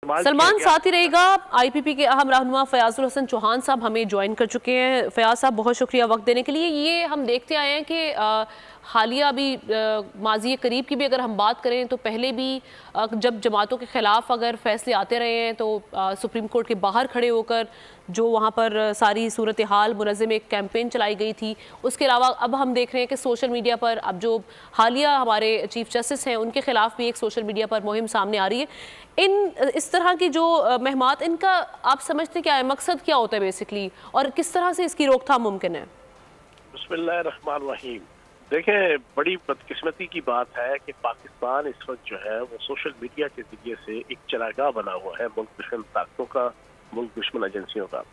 सलमान साथ ही रहेगा। आईपीपी के अहम रहनुमा फयाजुल हसन चौहान साहब हमें ज्वाइन कर चुके हैं। फयाज साहब बहुत शुक्रिया वक्त देने के लिए। ये हम देखते आए हैं कि हालिया अभी माजी करीब की भी अगर हम बात करें तो पहले भी जब जमातों के ख़िलाफ़ अगर फैसले आते रहे हैं तो सुप्रीम कोर्ट के बाहर खड़े होकर जो वहाँ पर सारी सूरत हाल मुनज़्ज़म एक कैंपेन चलाई गई थी। उसके अलावा अब हम देख रहे हैं कि सोशल मीडिया पर अब जो हालिया हमारे चीफ जस्टिस हैं उनके ख़िलाफ़ भी एक सोशल मीडिया पर मुहिम सामने आ रही है। इस तरह की जो महमात, इनका आप समझते क्या है, मकसद क्या होता है बेसिकली, और किस तरह से इसकी रोकथाम मुमकिन है? बिस्मिल्लाहिर्रहमानिर्रहीम। देखें, बड़ी बदकिस्मती की बात है कि पाकिस्तान इस वक्त जो है वो सोशल मीडिया के जरिए से एक चरागाह बना हुआ है मुल्क दुश्मन ताकतों का, मुल्क दुश्मन एजेंसियों का।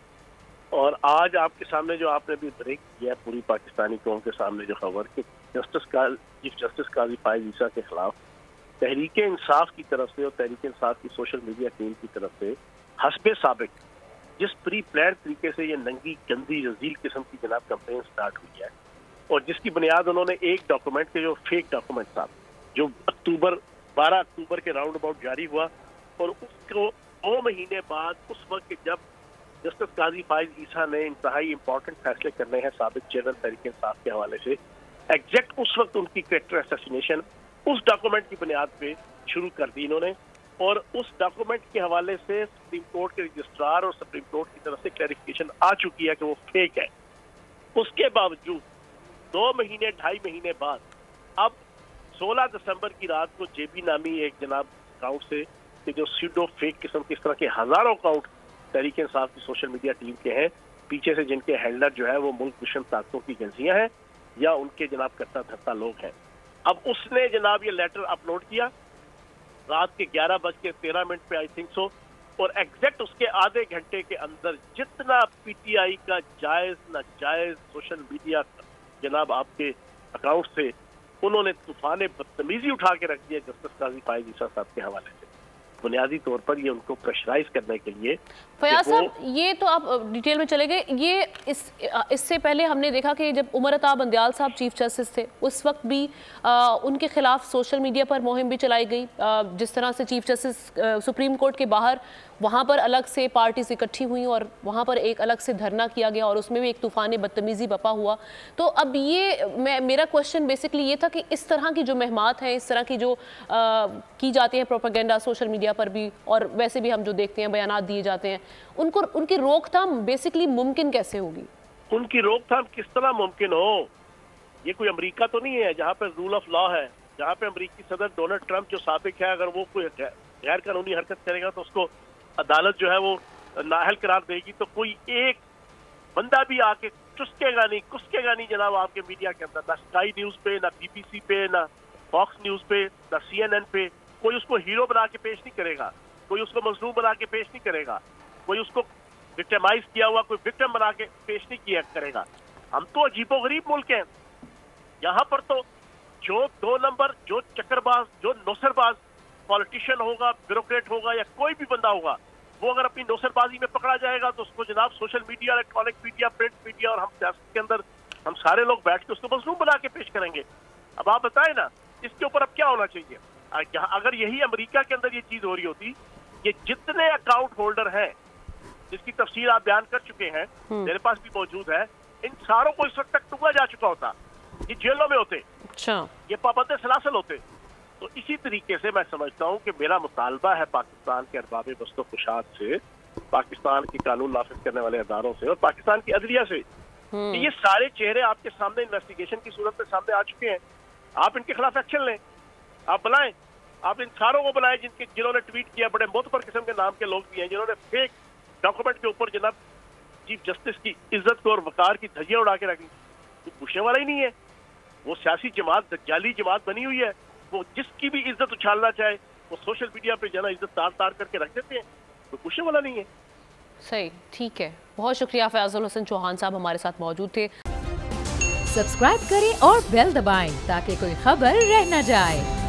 और आज आपके सामने जो आपने भी ब्रेक किया पूरी पाकिस्तानी कौम के सामने जो खबर कि चीफ जस्टिस काजी फायज ईसा के खिलाफ तहरीक इंसाफ की तरफ से और तहरीक इंसाफ की सोशल मीडिया टीम की तरफ से हस्बे साबिक जिस प्री प्लान तरीके से ये नंगी गंदी रजील किस्म की जनाब कैंपेन स्टार्ट हुई है और जिसकी बुनियाद उन्होंने एक डॉक्यूमेंट के जो फेक डॉक्यूमेंट था जो 12 अक्टूबर के राउंड अबाउट जारी हुआ और उसको 2 महीने बाद उस वक्त जब जस्टिस काजी फायज ईसा ने इंतहाई इंपॉर्टेंट फैसले करने हैं साबिक चेयरमैन तहरीक इंसाफ के हवाले से, एग्जैक्ट उस वक्त उनकी कैरेक्टर असैसिनेशन उस डॉक्यूमेंट की बुनियाद पे शुरू कर दी इन्होंने। और उस डॉक्यूमेंट के हवाले से सुप्रीम कोर्ट के रजिस्ट्रार और सुप्रीम कोर्ट की तरफ से क्लैरिफिकेशन आ चुकी है कि वो फेक है। उसके बावजूद 2 महीने 2.5 महीने बाद अब 16 दिसंबर की रात को जेबी नामी एक जनाब अकाउंट से कि जो सीडो फेक किस्म के इस तरह के हजारों अकाउंट तहरीक इंसाफ की सोशल मीडिया टीम के हैं, पीछे से जिनके हैंडलर जो है वो मुल्क दुश्मन ताकतों की एजेंसियां हैं या उनके जनाब करता धरता लोग हैं। अब उसने जनाब ये लेटर अपलोड किया रात के 11:13 पे आई थिंक सो, और एग्जैक्ट उसके आधे घंटे के अंदर जितना पीटीआई का जायज नाजायज सोशल मीडिया जनाब आपके अकाउंट से उन्होंने तूफान बदतमीजी उठा के रख दिया जस्टिस काजी फायज ईसा साहब के हवाले से, बुनियादी तौर पर ये उनको प्रेशराइज करने के लिए। फयाज साहब, ये तो आप डिटेल में चले गए। ये इससे पहले हमने देखा कि जब उमर अता बंदयाल साहब चीफ जस्टिस थे उस वक्त भी उनके खिलाफ सोशल मीडिया पर मुहिम भी चलाई गई। जिस तरह से चीफ जस्टिस सुप्रीम कोर्ट के बाहर वहाँ पर अलग से पार्टीज इकट्ठी हुई और वहाँ पर एक अलग से धरना किया गया और उसमें भी एक तूफान बदतमीजी बपा हुआ। तो अब ये मेरा क्वेश्चन बेसिकली ये था कि इस तरह की जो महमात हैं, इस तरह की जो की जाती है प्रोपेगेंडा सोशल मीडिया पर भी और वैसे भी हम जो देखते हैं बयानात दिए जाते हैं, उनकी रोकथाम बेसिकली मुमकिन कैसे होगी? उनकी रोकथाम किस तरह मुमकिन हो? ये कोई अमेरिका तो नहीं है जहाँ पे रूल ऑफ लॉ है, जहाँ पे अमेरिकी सदर डोनाल्ड ट्रंप जो साबिक है अगर वो कोई गैर कानूनी हरकत करेगा तो उसको अदालत जो है वो नाअहल करार देगी। तो कोई एक बंदा भी आके चुसकेगा नहीं, कुसकेगा नहीं जनाब आपके मीडिया के अंदर, ना स्काई न्यूज पे, ना बीबीसी पे, ना फॉक्स न्यूज पे, ना CNN पे। कोई उसको हीरो बना के पेश नहीं करेगा, कोई उसको मजलूम बना के पेश नहीं करेगा, कोई उसको विक्टिमाइज किया हुआ कोई विक्टिम बना के पेश नहीं किया करेगा। हम तो अजीबोगरीब मुल्क हैं, यहाँ पर तो जो 2 नंबर, जो चक्करबाज, जो नौसरबाज पॉलिटिशियन होगा, ब्यूरोक्रेट होगा या कोई भी बंदा होगा, वो अगर अपनी नौसरबाजी में पकड़ा जाएगा तो उसको जनाब social media, electronic media, print media और हम सियासत के अंदर हम सारे लोग बैठ के उसको मजलूम बना के पेश करेंगे। अब आप बताएं ना इसके ऊपर अब क्या होना चाहिए? अगर यही अमेरिका के अंदर ये चीज हो रही होती, ये जितने अकाउंट होल्डर हैं जिसकी तफसील आप बयान कर चुके हैं, मेरे पास भी मौजूद है, इन सारों को इस वक्त तक टूका जा चुका होता, ये जेलों में होते, अच्छा, ये पाबंद सलासल होते। तो इसी तरीके से मैं समझता हूँ कि मेरा मुतालबा है पाकिस्तान के अरबाब बस्तो खुशाद से, पाकिस्तान की कानून नाफिज करने वाले अदारों से और पाकिस्तान की अदलिया से, ये सारे चेहरे आपके सामने इन्वेस्टिगेशन की सूरत में सामने आ चुके हैं। आप इनके खिलाफ एक्शन लें, आप बुलाएं, आप इन सारों को बुलाएं जिन्होंने ट्वीट किया, बड़े मोतबर किस्म के नाम के लोग भी हैं जिन्होंने फेक डॉक्यूमेंट के ऊपर जनाब चीफ जस्टिस की इज्जत को और वकार की धज्जियां उड़ा के रखी। तो पूछने वाला ही नहीं है, वो सियासी जमात, दज्जाली जमात बनी हुई है, वो जिसकी भी इज्जत उछालना चाहे वो सोशल मीडिया पे जना इज्जत तार करके रख देते हैं, तो पूछने वाला नहीं है। सही, ठीक है, बहुत शुक्रिया। फयाजुल हसन चौहान साहब हमारे साथ मौजूद थे। सब्सक्राइब करें और बेल दबाएं ताकि कोई खबर रह न जाए।